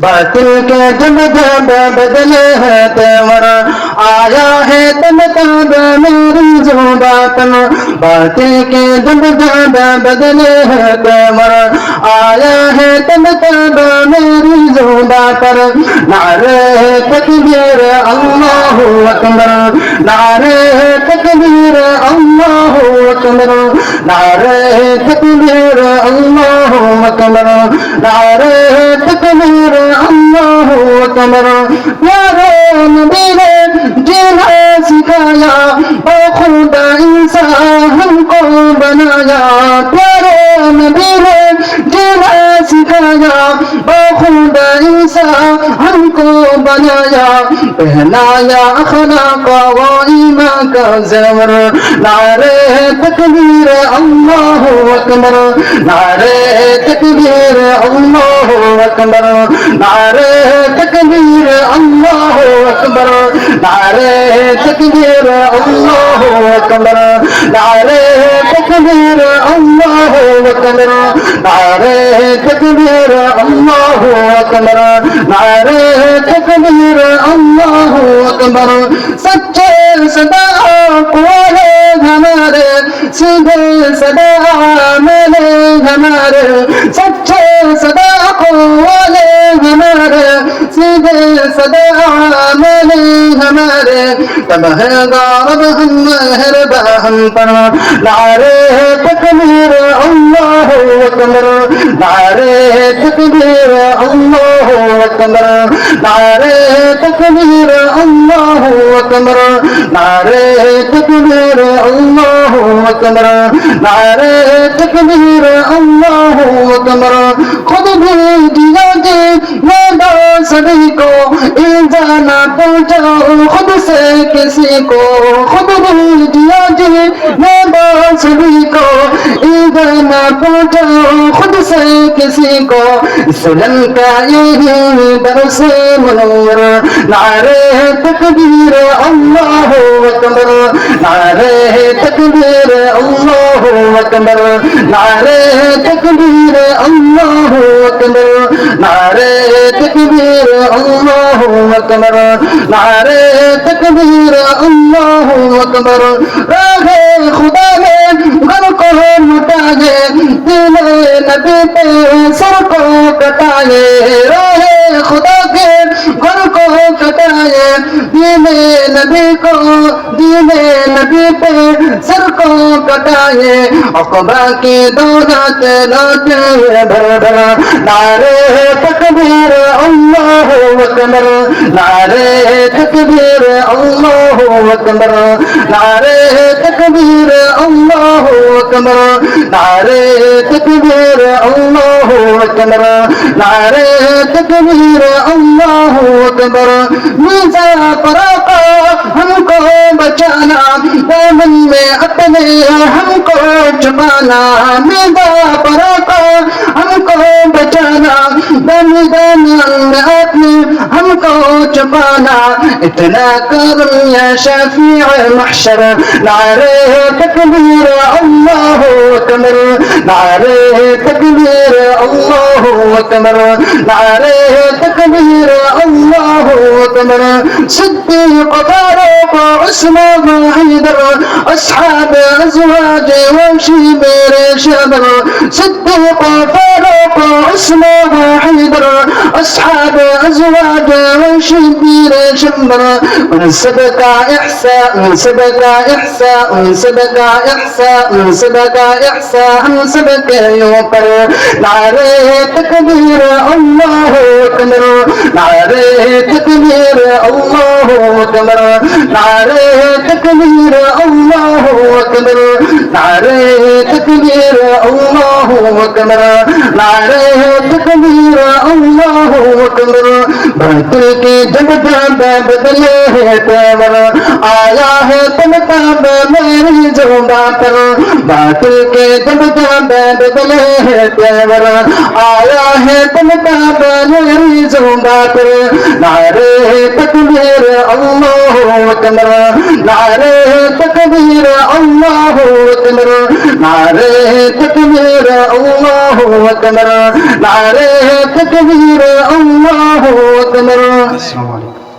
बातिल के जब जब बदले है तेवर, आया है तब तब मेरी जुबा पर। बातिल के जब जब बदले है तेवर, आया है तब तब मेरी जुबा पर। नारे तकबीर अल्लाहु अकबर, नारे तकबीर अल्लाहु अकबर, नारे तकबीर अल्लाहु अकबर, नारे तकबीर अल्लाहु अकबर। प्यारे नबी ने जीना सिखाया, ओ खुदा इंसान हमको बनाया। प्यारे नबी ने जीना सिखाया, ओ खुदा इंसान हमको बनाया। पहनाया अखलाक व ईमान का ज़ेवर। नारे तकबीर अल्लाहु अकबर, नारे तकबीर अल्लाहु अकबर, नारे तकबीर अल्लाहु अकबर, नारे तकबीर अल्लाहु अकबर, नारे तकबीर अल्लाहु अकबर, नारे तकबीर अल्लाहु अकबर, नारे तकबीर अल्लाहु अकबर। सच्चे सदा वाले हमारे, सीधे सदा मिले हमारे। सच्चे सदा वाले हमारे, सीधे सदा मिले हमारे। तब है गौरव हम मेहरबा हम पर। नारे तकबीर अल्लाहु अकबर, नारे तकबीर अल्लाहु अकबर, नारे तकबीर अल्लाहु अकबर, नारे तकबीर अल्लाहु अकबर, नारे तकबीर अल्लाहु अकबर। खुद भी दिया जे वादा सभी को, ईज़ा ना पहुंचाओ खुद से किसी को। खुद भी दिया जे वादा सभी को, ईज़ा ना पहुंचाओ खुद से किसी को। सुलन का यही दरस मनूर। नारे तकबीर अल्लाहु अकबर, नारे तकबीर अल्लाहु अकबर, नारे तकबीर अल्लाहु अकबर, नारे तकबीर अल्लाहु अकबर, नारे तकबीर अल्लाहु अकबर। राहे खुदा ने घर को लुटाए, दिले नबी पे सर को कटाए। राहे खुदा के घर को कटाए, दिले नबी को, दिले नबी पे सर को कटाए। अक़बा की दौलत लौटे भर भर। नारे तकबीर अल्लाहु अकबर, नारे तकबीर अल्लाहु अकबर, नारे तकबीर अल्लाहु अकबर, नारे तकबीर अल्लाहु अकबर, नारे तकबीर अल्लाहु अकबर। मीज़ा फराक़ा हमको बचाना, दामन में अपने हमको छुपाना। मीज़ा फराक़ा हमको बचाना, दामन में अपने हमको छुपाना। इतना करम या शफ़ीअ महशर। नारे तकबीर अल्लाहु अकबर, नारे तकबीर अल्लाहु अकबर, नारे तकबीर अल्लाहु अकबर। सिद्दीक़ फारूक़ उस्मान हैदर, अस्हाब अज़वाज व शिबीर शबर। सिद्दीक़ फारूक़ उस्मान हैदर, अस्हाब अज़वाज व शिबीर शबर। उन सबका इहसां, उन सबका इहसां, उन सबका इहसां, उन सबका इहसां हम सबके ऊपर। नारे तकबीर अल्लाहु अकबर, नारे तकबीर अल्लाहु अकबर, नारे तकबीर अल्लाहु अकबर, नारे तकबीर अल्लाहु अकबर, नारे तकबीर अल्लाहु अकबर। बातिल के जब जब बदले है तेवर, आया है तब तब मेरी जुबा पर। बातिल के जब जब बदले है तेवर, आया है तब तब मेरी जुबा पर। नारे तकबीर अल्लाहु अकबर, नारे तकबीर अल्लाहु अकबर, नारे तकबीर अल्लाहु अकबर, नारे तकबीर अल्लाहु আসসালামু আলাইকুম।